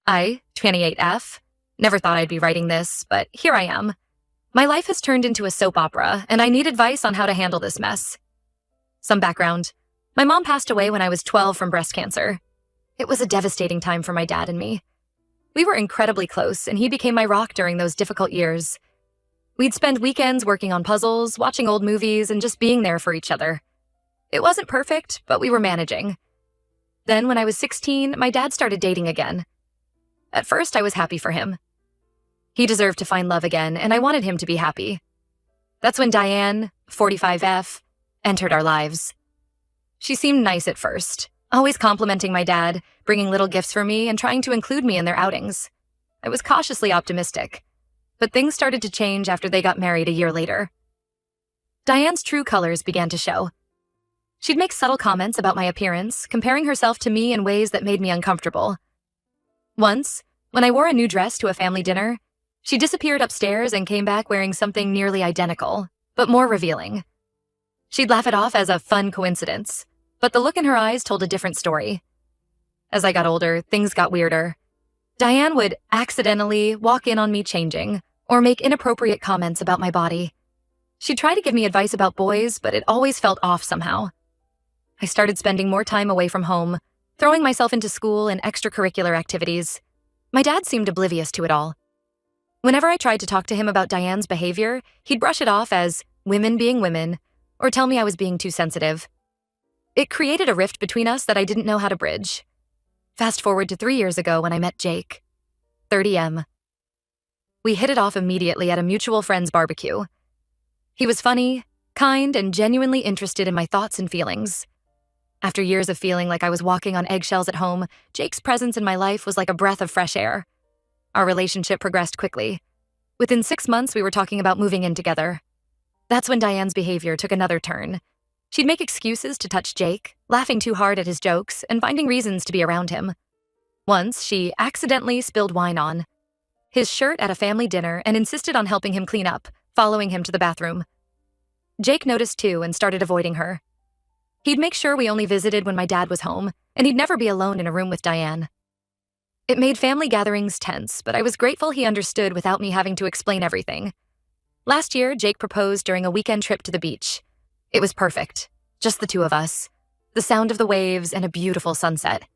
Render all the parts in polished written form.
I, 28F, never thought I'd be writing this, but here I am. My life has turned into a soap opera, and I need advice on how to handle this mess. Some background. My mom passed away when I was 12 from breast cancer. It was a devastating time for my dad and me. We were incredibly close, and he became my rock during those difficult years. We'd spend weekends working on puzzles, watching old movies, and just being there for each other. It wasn't perfect, but we were managing. Then, when I was 16, my dad started dating again. At first, I was happy for him. He deserved to find love again, and I wanted him to be happy. That's when Diane, 45F, entered our lives. She seemed nice at first, always complimenting my dad, bringing little gifts for me, and trying to include me in their outings. I was cautiously optimistic, but things started to change after they got married a year later. Diane's true colors began to show. She'd make subtle comments about my appearance, comparing herself to me in ways that made me uncomfortable. Once, when I wore a new dress to a family dinner, she disappeared upstairs and came back wearing something nearly identical, but more revealing. She'd laugh it off as a fun coincidence, but the look in her eyes told a different story. As I got older, things got weirder. Diane would accidentally walk in on me changing, or make inappropriate comments about my body. She'd try to give me advice about boys, but it always felt off somehow. I started spending more time away from home, throwing myself into school and extracurricular activities. My dad seemed oblivious to it all. Whenever I tried to talk to him about Diane's behavior, he'd brush it off as women being women, or tell me I was being too sensitive. It created a rift between us that I didn't know how to bridge. Fast forward to 3 years ago when I met Jake, 30M. We hit it off immediately at a mutual friend's barbecue. He was funny, kind, and genuinely interested in my thoughts and feelings. After years of feeling like I was walking on eggshells at home, Jake's presence in my life was like a breath of fresh air. Our relationship progressed quickly. Within 6 months, we were talking about moving in together. That's when Diane's behavior took another turn. She'd make excuses to touch Jake, laughing too hard at his jokes and finding reasons to be around him. Once, she accidentally spilled wine on his shirt at a family dinner and insisted on helping him clean up, following him to the bathroom. Jake noticed too and started avoiding her. He'd make sure we only visited when my dad was home, and he'd never be alone in a room with Diane. It made family gatherings tense, but I was grateful he understood without me having to explain everything. Last year, Jake proposed during a weekend trip to the beach. It was perfect. Just the two of us. The sound of the waves and a beautiful sunset.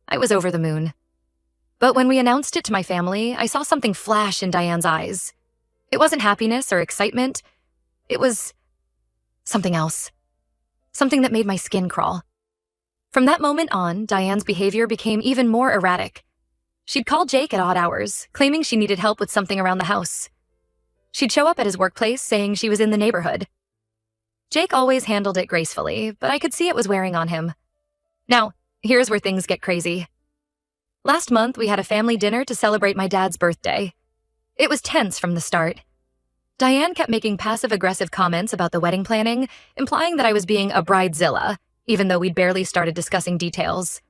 I was over the moon. But when we announced it to my family, I saw something flash in Diane's eyes. It wasn't happiness or excitement. It was something else. Something that made my skin crawl. From that moment on, Diane's behavior became even more erratic. She'd call Jake at odd hours, claiming she needed help with something around the house. She'd show up at his workplace saying she was in the neighborhood. Jake always handled it gracefully, but I could see it was wearing on him. Now, here's where things get crazy. Last month, we had a family dinner to celebrate my dad's birthday. It was tense from the start. Diane kept making passive-aggressive comments about the wedding planning, implying that I was being a bridezilla, even though we'd barely started discussing details.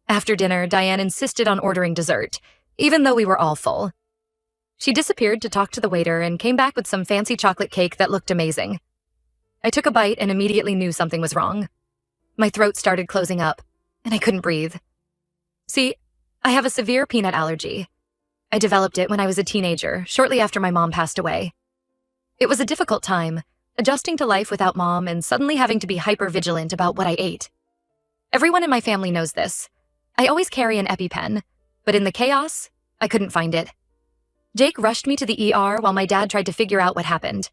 After dinner, Diane insisted on ordering dessert, even though we were all full. She disappeared to talk to the waiter and came back with some fancy chocolate cake that looked amazing. I took a bite and immediately knew something was wrong. My throat started closing up, and I couldn't breathe. See, I have a severe peanut allergy. I developed it when I was a teenager, shortly after my mom passed away. It was a difficult time, adjusting to life without mom and suddenly having to be hyper-vigilant about what I ate. Everyone in my family knows this. I always carry an EpiPen, but in the chaos, I couldn't find it. Jake rushed me to the ER while my dad tried to figure out what happened.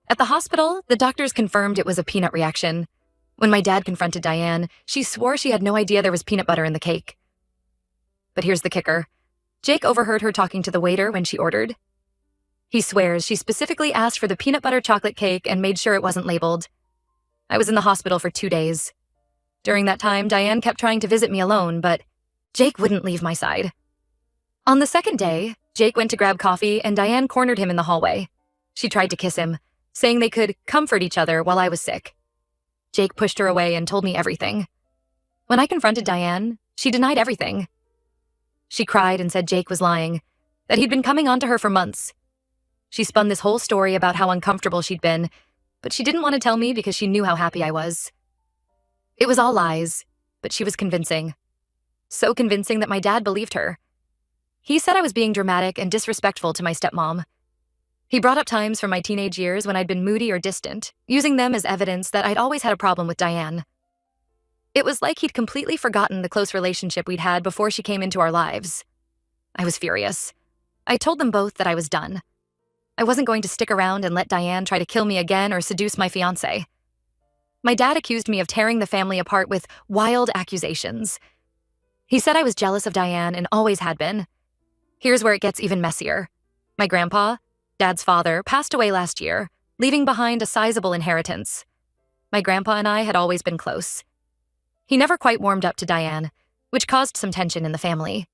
At the hospital, the doctors confirmed it was a peanut reaction. When my dad confronted Diane, she swore she had no idea there was peanut butter in the cake. But here's the kicker. Jake overheard her talking to the waiter when she ordered. He swears she specifically asked for the peanut butter chocolate cake and made sure it wasn't labeled. I was in the hospital for 2 days. During that time, Diane kept trying to visit me alone, but Jake wouldn't leave my side. On the second day, Jake went to grab coffee and Diane cornered him in the hallway. She tried to kiss him, saying they could comfort each other while I was sick. Jake pushed her away and told me everything. When I confronted Diane, she denied everything. She cried and said Jake was lying, that he'd been coming on to her for months. She spun this whole story about how uncomfortable she'd been, but she didn't want to tell me because she knew how happy I was. It was all lies, but she was convincing. So convincing that my dad believed her. He said I was being dramatic and disrespectful to my stepmom. He brought up times from my teenage years when I'd been moody or distant, using them as evidence that I'd always had a problem with Diane. It was like he'd completely forgotten the close relationship we'd had before she came into our lives. I was furious. I told them both that I was done. I wasn't going to stick around and let Diane try to kill me again or seduce my fiancé. My dad accused me of tearing the family apart with wild accusations. He said I was jealous of Diane and always had been. Here's where it gets even messier. My grandpa, Dad's father, passed away last year, leaving behind a sizable inheritance. My grandpa and I had always been close. He never quite warmed up to Diane, which caused some tension in the family.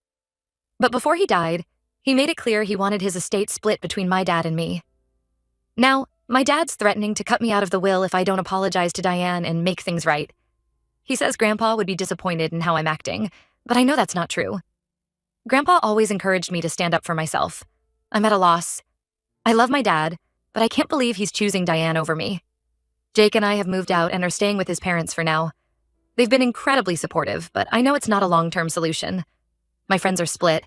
But before he died, he made it clear he wanted his estate split between my dad and me. Now, my dad's threatening to cut me out of the will if I don't apologize to Diane and make things right. He says Grandpa would be disappointed in how I'm acting, but I know that's not true. Grandpa always encouraged me to stand up for myself. I'm at a loss. I love my dad, but I can't believe he's choosing Diane over me. Jake and I have moved out and are staying with his parents for now. They've been incredibly supportive, but I know it's not a long-term solution. My friends are split.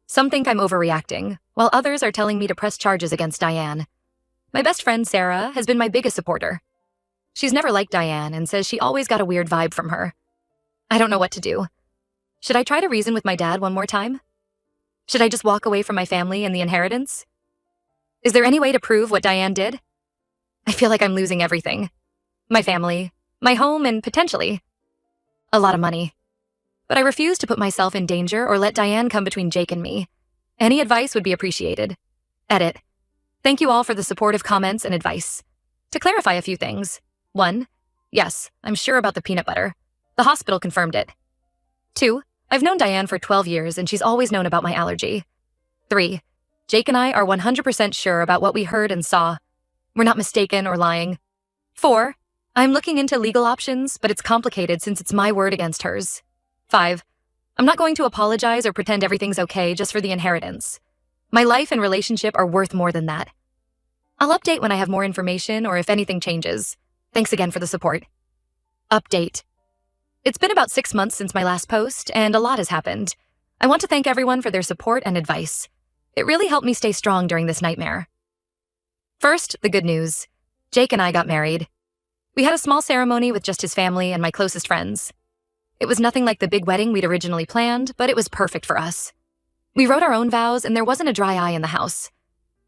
Some think I'm overreacting, while others are telling me to press charges against Diane. My best friend, Sarah, has been my biggest supporter. She's never liked Diane and says she always got a weird vibe from her. I don't know what to do. Should I try to reason with my dad one more time? Should I just walk away from my family and the inheritance? Is there any way to prove what Diane did? I feel like I'm losing everything. My family, my home, and potentially a lot of money. But I refuse to put myself in danger or let Diane come between Jake and me. Any advice would be appreciated. Edit. Thank you all for the supportive comments and advice. To clarify a few things. 1. Yes, I'm sure about the peanut butter. The hospital confirmed it. 2. I've known Diane for 12 years and she's always known about my allergy. 3. Jake and I are 100% sure about what we heard and saw. We're not mistaken or lying. 4. I'm looking into legal options, but it's complicated since it's my word against hers. 5. I'm not going to apologize or pretend everything's okay just for the inheritance. My life and relationship are worth more than that. I'll update when I have more information or if anything changes. Thanks again for the support. Update. It's been about 6 months since my last post, and a lot has happened. I want to thank everyone for their support and advice. It really helped me stay strong during this nightmare. First, the good news. Jake and I got married. We had a small ceremony with just his family and my closest friends. It was nothing like the big wedding we'd originally planned, but it was perfect for us. We wrote our own vows, and there wasn't a dry eye in the house.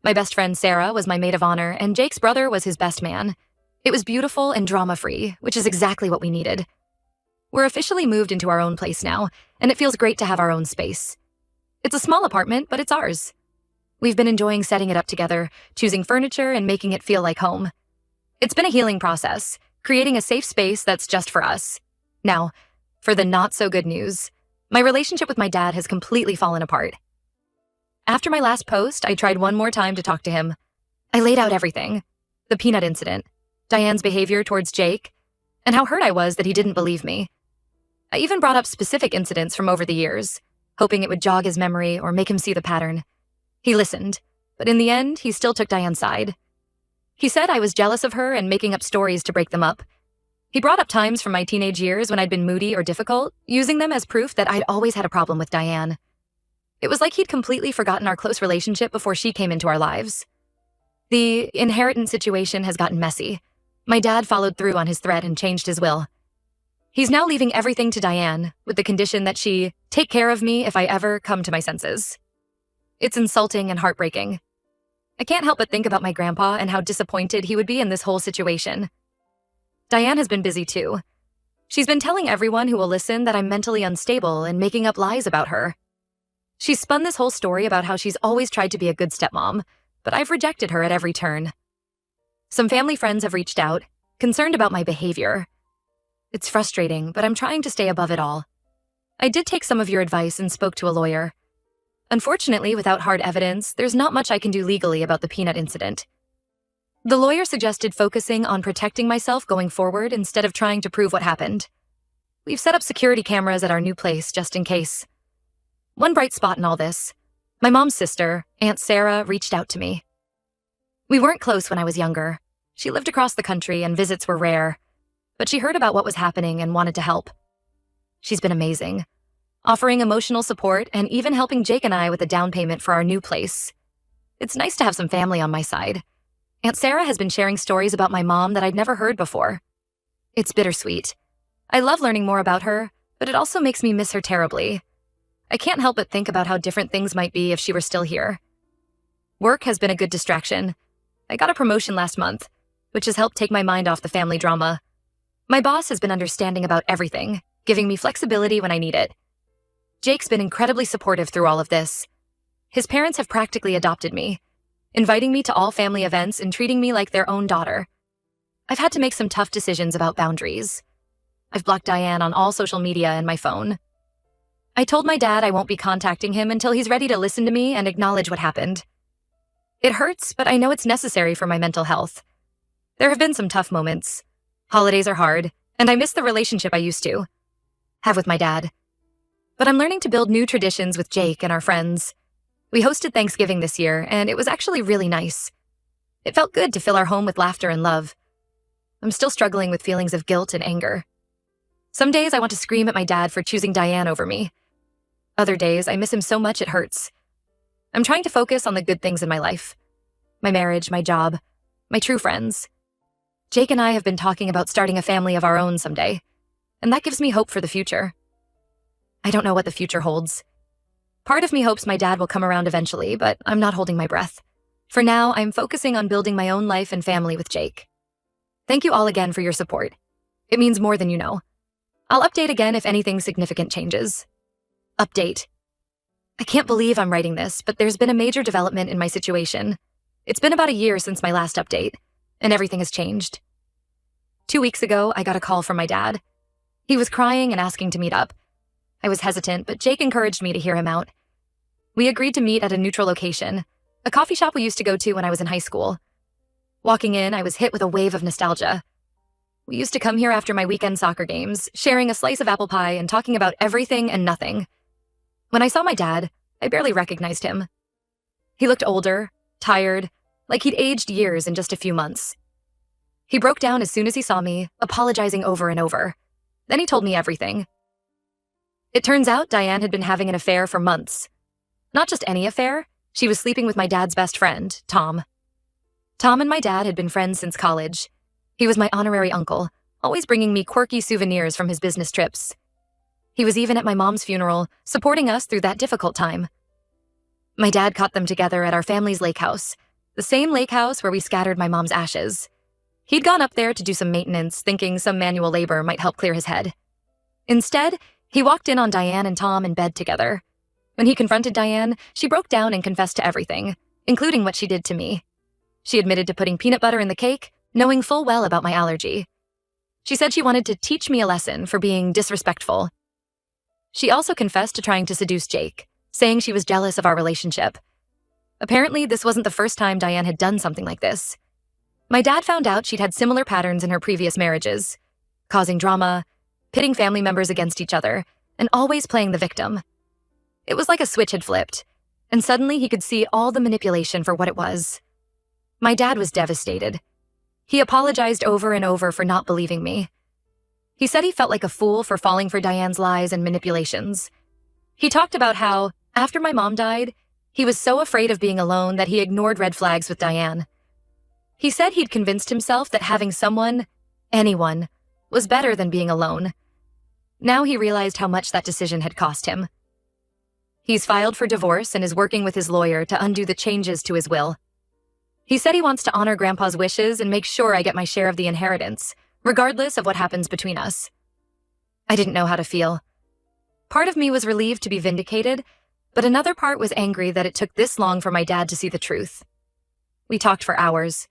My best friend Sarah was my maid of honor, and Jake's brother was his best man. It was beautiful and drama-free, which is exactly what we needed. We're officially moved into our own place now, and it feels great to have our own space. It's a small apartment, but it's ours. We've been enjoying setting it up together, choosing furniture and making it feel like home. It's been a healing process, creating a safe space that's just for us. Now, for the not-so-good news, my relationship with my dad has completely fallen apart. After my last post, I tried one more time to talk to him. I laid out everything. The peanut incident, Diane's behavior towards Jake, and how hurt I was that he didn't believe me. I even brought up specific incidents from over the years, hoping it would jog his memory or make him see the pattern. He listened, but in the end, he still took Diane's side. He said I was jealous of her and making up stories to break them up. He brought up times from my teenage years when I'd been moody or difficult, using them as proof that I'd always had a problem with Diane. It was like he'd completely forgotten our close relationship before she came into our lives. The inheritance situation has gotten messy. My dad followed through on his threat and changed his will. He's now leaving everything to Diane, with the condition that she take care of me if I ever come to my senses. It's insulting and heartbreaking. I can't help but think about my grandpa and how disappointed he would be in this whole situation. Diane has been busy too. She's been telling everyone who will listen that I'm mentally unstable and making up lies about her. She's spun this whole story about how she's always tried to be a good stepmom, but I've rejected her at every turn. Some family friends have reached out, concerned about my behavior. It's frustrating, but I'm trying to stay above it all. I did take some of your advice and spoke to a lawyer. Unfortunately, without hard evidence, there's not much I can do legally about the peanut incident. The lawyer suggested focusing on protecting myself going forward instead of trying to prove what happened. We've set up security cameras at our new place just in case. One bright spot in all this, my mom's sister, Aunt Sarah, reached out to me. We weren't close when I was younger. She lived across the country and visits were rare, but she heard about what was happening and wanted to help. She's been amazing. offering emotional support and even helping Jake and I with the down payment for our new place. It's nice to have some family on my side. Aunt Sarah has been sharing stories about my mom that I'd never heard before. It's bittersweet. I love learning more about her, but it also makes me miss her terribly. I can't help but think about how different things might be if she were still here. Work has been a good distraction. I got a promotion last month, which has helped take my mind off the family drama. My boss has been understanding about everything, giving me flexibility when I need it. Jake's been incredibly supportive through all of this. His parents have practically adopted me, inviting me to all family events and treating me like their own daughter. I've had to make some tough decisions about boundaries. I've blocked Diane on all social media and my phone. I told my dad I won't be contacting him until he's ready to listen to me and acknowledge what happened. It hurts, but I know it's necessary for my mental health. There have been some tough moments. Holidays are hard, and I miss the relationship I used to have with my dad. But I'm learning to build new traditions with Jake and our friends. We hosted Thanksgiving this year, and it was actually really nice. It felt good to fill our home with laughter and love. I'm still struggling with feelings of guilt and anger. Some days I want to scream at my dad for choosing Diane over me. Other days I miss him so much it hurts. I'm trying to focus on the good things in my life. My marriage, my job, my true friends. Jake and I have been talking about starting a family of our own someday, and that gives me hope for the future. I don't know what the future holds. Part of me hopes my dad will come around eventually, but I'm not holding my breath. For now, I'm focusing on building my own life and family with Jake. Thank you all again for your support. It means more than you know. I'll update again if anything significant changes. Update. I can't believe I'm writing this, but there's been a major development in my situation. It's been about a year since my last update, and everything has changed. 2 weeks ago, I got a call from my dad. He was crying and asking to meet up. I was hesitant, but Jake encouraged me to hear him out. We agreed to meet at a neutral location, a coffee shop we used to go to when I was in high school. Walking in, I was hit with a wave of nostalgia. We used to come here after my weekend soccer games, sharing a slice of apple pie and talking about everything and nothing. When I saw my dad, I barely recognized him. He looked older, tired, like he'd aged years in just a few months. He broke down as soon as he saw me, apologizing over and over. Then he told me everything. It turns out Diane had been having an affair for months. Not just any affair, she was sleeping with my dad's best friend, Tom. Tom and my dad had been friends since college. He was my honorary uncle, always bringing me quirky souvenirs from his business trips. He was even at my mom's funeral, supporting us through that difficult time. My dad caught them together at our family's lake house, the same lake house where we scattered my mom's ashes. He'd gone up there to do some maintenance, thinking some manual labor might help clear his head. Instead, he walked in on Diane and Tom in bed together. When he confronted Diane, she broke down and confessed to everything, including what she did to me. She admitted to putting peanut butter in the cake, knowing full well about my allergy. She said she wanted to teach me a lesson for being disrespectful. She also confessed to trying to seduce Jake, saying she was jealous of our relationship. Apparently, this wasn't the first time Diane had done something like this. My dad found out she'd had similar patterns in her previous marriages, causing drama, pitting family members against each other, and always playing the victim. It was like a switch had flipped, and suddenly he could see all the manipulation for what it was. My dad was devastated. He apologized over and over for not believing me. He said he felt like a fool for falling for Diane's lies and manipulations. He talked about how, after my mom died, he was so afraid of being alone that he ignored red flags with Diane. He said he'd convinced himself that having someone, anyone, was better than being alone. Now he realized how much that decision had cost him. He's filed for divorce and is working with his lawyer to undo the changes to his will. He said he wants to honor Grandpa's wishes and make sure I get my share of the inheritance, regardless of what happens between us. I didn't know how to feel. Part of me was relieved to be vindicated, but another part was angry that it took this long for my dad to see the truth. We talked for hours.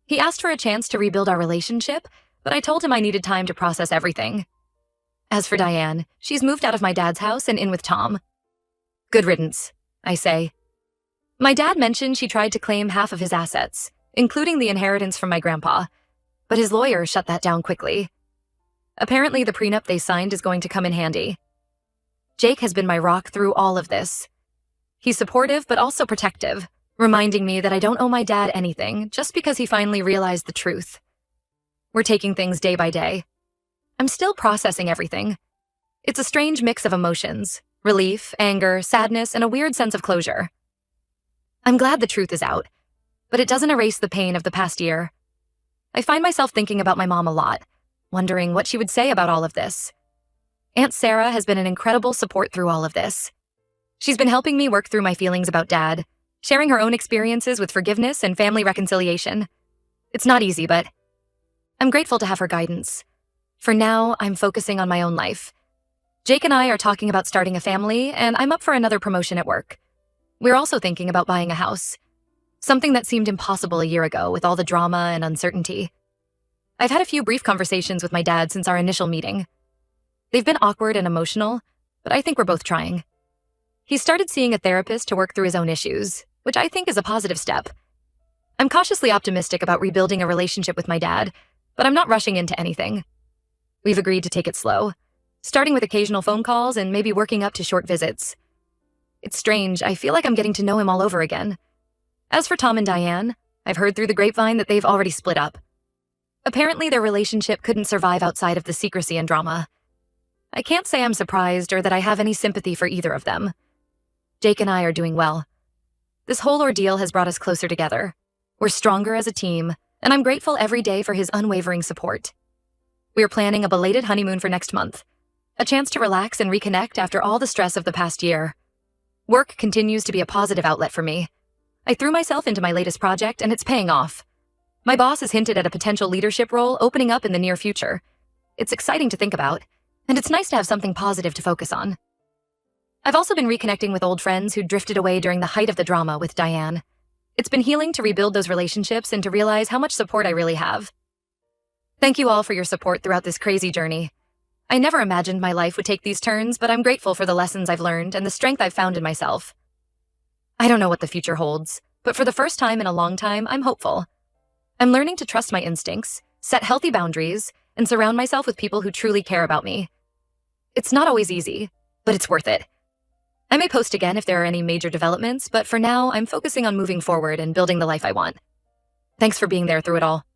He asked for a chance to rebuild our relationship, but I told him I needed time to process everything. As for Diane, she's moved out of my dad's house and in with Tom. Good riddance, I say. My dad mentioned she tried to claim half of his assets, including the inheritance from my grandpa, but his lawyer shut that down quickly. Apparently, the prenup they signed is going to come in handy. Jake has been my rock through all of this. He's supportive but also protective, reminding me that I don't owe my dad anything just because he finally realized the truth. We're taking things day by day. I'm still processing everything. It's a strange mix of emotions, relief, anger, sadness, and a weird sense of closure. I'm glad the truth is out, but it doesn't erase the pain of the past year. I find myself thinking about my mom a lot, wondering what she would say about all of this. Aunt Sarah has been an incredible support through all of this. She's been helping me work through my feelings about Dad, sharing her own experiences with forgiveness and family reconciliation. It's not easy, but I'm grateful to have her guidance. For now, I'm focusing on my own life. Jake and I are talking about starting a family, and I'm up for another promotion at work. We're also thinking about buying a house, something that seemed impossible a year ago with all the drama and uncertainty. I've had a few brief conversations with my dad since our initial meeting. They've been awkward and emotional, but I think we're both trying. He started seeing a therapist to work through his own issues, which I think is a positive step. I'm cautiously optimistic about rebuilding a relationship with my dad, but I'm not rushing into anything. We've agreed to take it slow, starting with occasional phone calls and maybe working up to short visits. It's strange, I feel like I'm getting to know him all over again. As for Tom and Diane, I've heard through the grapevine that they've already split up. Apparently their relationship couldn't survive outside of the secrecy and drama. I can't say I'm surprised or that I have any sympathy for either of them. Jake and I are doing well. This whole ordeal has brought us closer together. We're stronger as a team, and I'm grateful every day for his unwavering support. We're planning a belated honeymoon for next month, a chance to relax and reconnect after all the stress of the past year. Work continues to be a positive outlet for me. I threw myself into my latest project, and it's paying off. My boss has hinted at a potential leadership role opening up in the near future. It's exciting to think about, and it's nice to have something positive to focus on. I've also been reconnecting with old friends who drifted away during the height of the drama with Diane. It's been healing to rebuild those relationships and to realize how much support I really have. Thank you all for your support throughout this crazy journey. I never imagined my life would take these turns, but I'm grateful for the lessons I've learned and the strength I've found in myself. I don't know what the future holds, but for the first time in a long time, I'm hopeful. I'm learning to trust my instincts, set healthy boundaries, and surround myself with people who truly care about me. It's not always easy, but it's worth it. I may post again if there are any major developments, but for now, I'm focusing on moving forward and building the life I want. Thanks for being there through it all.